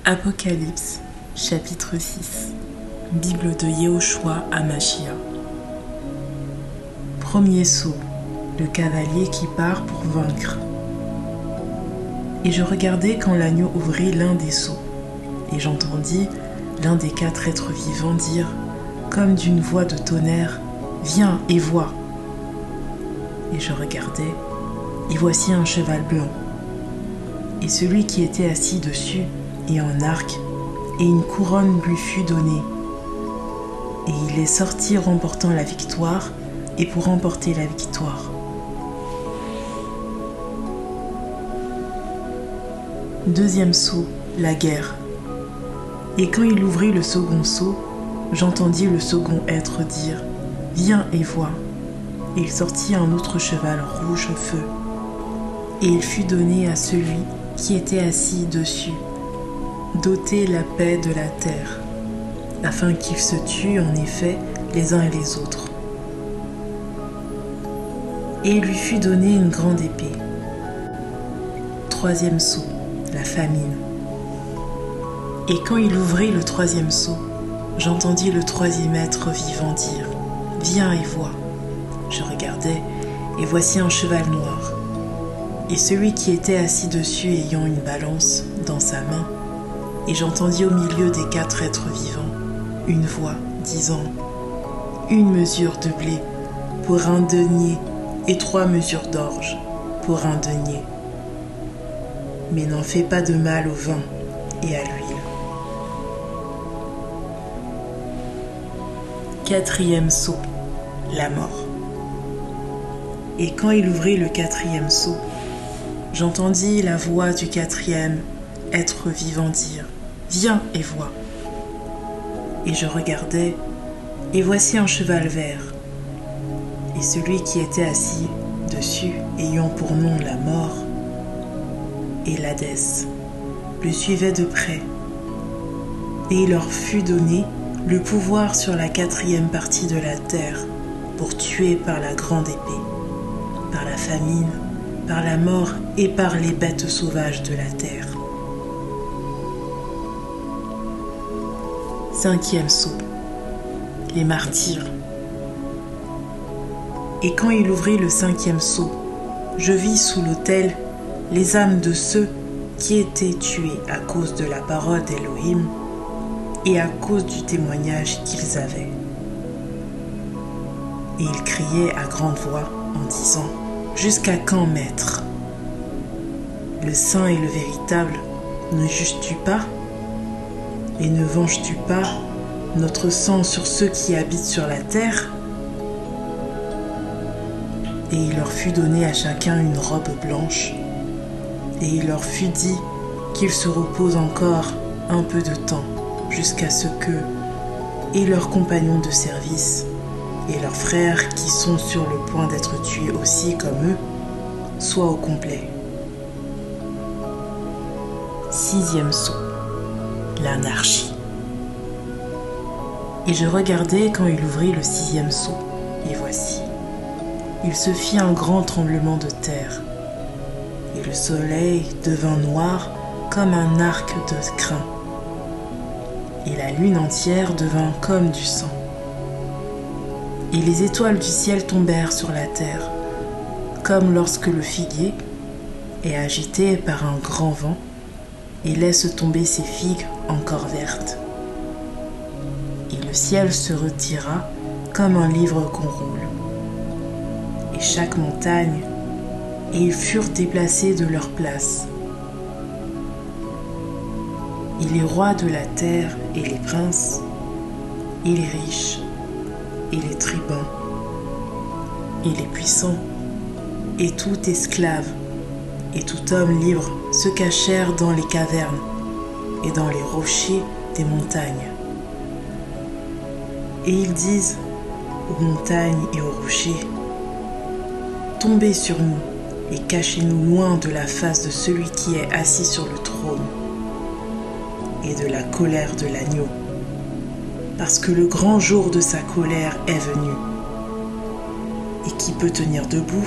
Apocalypse, chapitre 6. Bible de Yehoshua Hamashia. Premier saut, le cavalier qui part pour vaincre. Et je regardai quand l'agneau ouvrit l'un des sceaux, et j'entendis l'un des 4 êtres vivants dire, comme d'une voix de tonnerre, « Viens et vois !» Et je regardai, et voici un cheval blanc, et celui qui était assis dessus, et un arc, et une couronne lui fut donnée. Et il est sorti remportant la victoire, et pour remporter la victoire. Deuxième sceau, la guerre. Et quand il ouvrit le second sceau, j'entendis le second être dire, « Viens et vois !» Et il sortit un autre cheval rouge feu. Et il fut donné à celui qui était assis dessus, d'ôter la paix de la terre, afin qu'ils se tuent en effet les uns et les autres. Et il lui fut donné une grande épée. Troisième sceau, la famine. Et quand il ouvrit le troisième sceau, j'entendis le troisième être vivant dire, « Viens et vois !» Je regardai, et voici un cheval noir, et celui qui était assis dessus ayant une balance dans sa main. Et j'entendis au milieu des 4 êtres vivants une voix disant, « Une mesure de blé pour un denier et 3 mesures d'orge pour un denier. Mais n'en fais pas de mal au vin et à l'huile. » Quatrième sceau, la mort. Et quand il ouvrit le 4e sceau, j'entendis la voix du 4e être vivant dire, « Viens et vois !» Et je regardai, et voici un cheval vert, et celui qui était assis dessus, ayant pour nom la mort et l'Hadès, le suivait de près. Et il leur fut donné le pouvoir sur la 4e partie de la terre, pour tuer par la grande épée, par la famine, par la mort et par les bêtes sauvages de la terre. 5e sceau, les martyrs. Et quand il ouvrit le 5e sceau, je vis sous l'autel les âmes de ceux qui étaient tués à cause de la parole d'Élohim et à cause du témoignage qu'ils avaient. Et ils criaient à grande voix en disant, « Jusqu'à quand, Maître? Le saint et le véritable, ne juges-tu pas? Et ne venges-tu pas notre sang sur ceux qui habitent sur la terre ?» Et il leur fut donné à chacun une robe blanche, et il leur fut dit qu'ils se reposent encore un peu de temps, jusqu'à ce que, et leurs compagnons de service, et leurs frères qui sont sur le point d'être tués aussi comme eux, soient au complet. 6e sceau, l'anarchie. Et je regardai quand il ouvrit le 6e sceau, et voici, il se fit un grand tremblement de terre, et le soleil devint noir comme un arc de crin, et la lune entière devint comme du sang. Et les étoiles du ciel tombèrent sur la terre, comme lorsque le figuier est agité par un grand vent et laisse tomber ses figues encore vertes. Et le ciel se retira comme un livre qu'on roule. Et chaque montagne, et ils furent déplacés de leur place. Et les rois de la terre et les princes, et les riches, et les tribuns, et les puissants, et tout esclave, et tout homme libre se cachèrent dans les cavernes et dans les rochers des montagnes. Et ils disent aux montagnes et aux rochers, « Tombez sur nous et cachez-nous loin de la face de celui qui est assis sur le trône et de la colère de l'agneau, parce que le grand jour de sa colère est venu. Et qui peut tenir debout ?